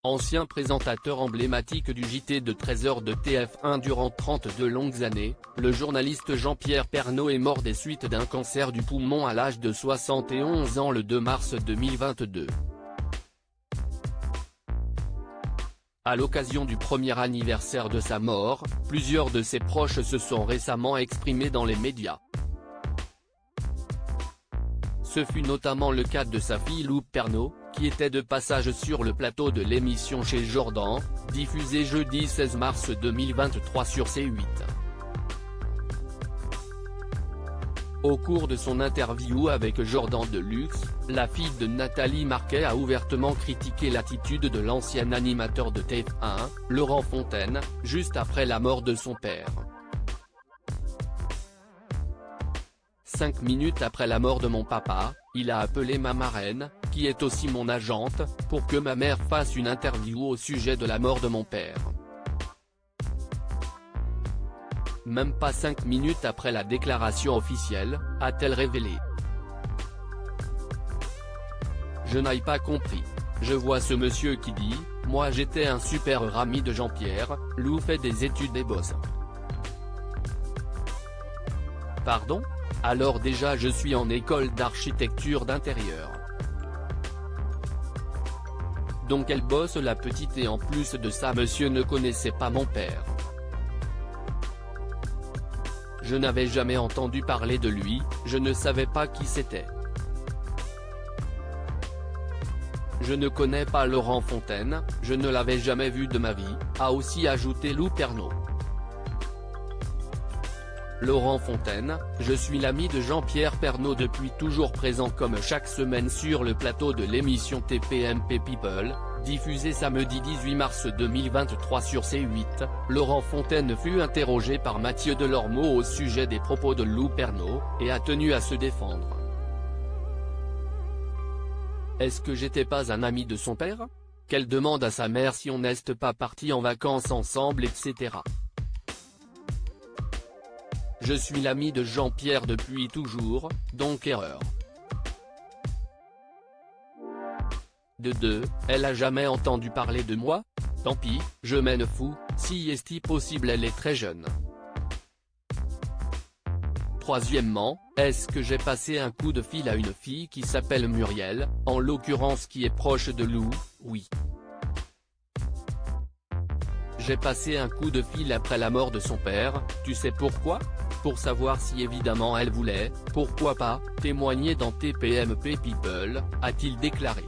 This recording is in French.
Ancien présentateur emblématique du JT de 13h de TF1 durant 32 longues années, le journaliste Jean-Pierre Pernaut est mort des suites d'un cancer du poumon à l'âge de 71 ans le 2 mars 2022. À l'occasion du premier anniversaire de sa mort, plusieurs de ses proches se sont récemment exprimés dans les médias. Ce fut notamment le cas de sa fille Lou Pernaut, qui était de passage sur le plateau de l'émission Chez Jordan, diffusée jeudi 16 mars 2023 sur C8. Au cours de son interview avec Jordan Deluxe, la fille de Nathalie Marquet a ouvertement critiqué l'attitude de l'ancien animateur de TF1, Laurent Fontaine, juste après la mort de son père. 5 minutes après la mort de mon papa, il a appelé ma marraine, qui est aussi mon agente, pour que ma mère fasse une interview au sujet de la mort de mon père. Même pas 5 minutes après la déclaration officielle, a-t-elle révélé. Je n'ai pas compris. Je vois ce monsieur qui dit, moi j'étais un super ami de Jean-Pierre, Lou fait des études et bosse. Pardon ? Alors déjà je suis en école d'architecture d'intérieur. Donc elle bosse la petite et en plus de ça monsieur ne connaissait pas mon père. Je n'avais jamais entendu parler de lui, je ne savais pas qui c'était. Je ne connais pas Laurent Fontaine, je ne l'avais jamais vu de ma vie, a aussi ajouté Lou Pernaut. Laurent Fontaine, je suis l'ami de Jean-Pierre Pernaut depuis toujours présent comme chaque semaine sur le plateau de l'émission TPMP People, diffusée samedi 18 mars 2023 sur C8, Laurent Fontaine fut interrogé par Mathieu Delormeau au sujet des propos de Lou Pernaut, et a tenu à se défendre. Est-ce que j'étais pas un ami de son père ? Qu'elle demande à sa mère si on n'est pas partis en vacances ensemble etc. Je suis l'ami de Jean-Pierre depuis toujours, donc erreur. De 2, elle a jamais entendu parler de moi ? Tant pis, je m'en fous, si est possible elle est très jeune. Troisièmement, est-ce que j'ai passé un coup de fil à une fille qui s'appelle Muriel, en l'occurrence qui est proche de Lou ? Oui. J'ai passé un coup de fil après la mort de son père, tu sais pourquoi ? Pour savoir si évidemment elle voulait, pourquoi pas, témoigner dans TPMP People, a-t-il déclaré.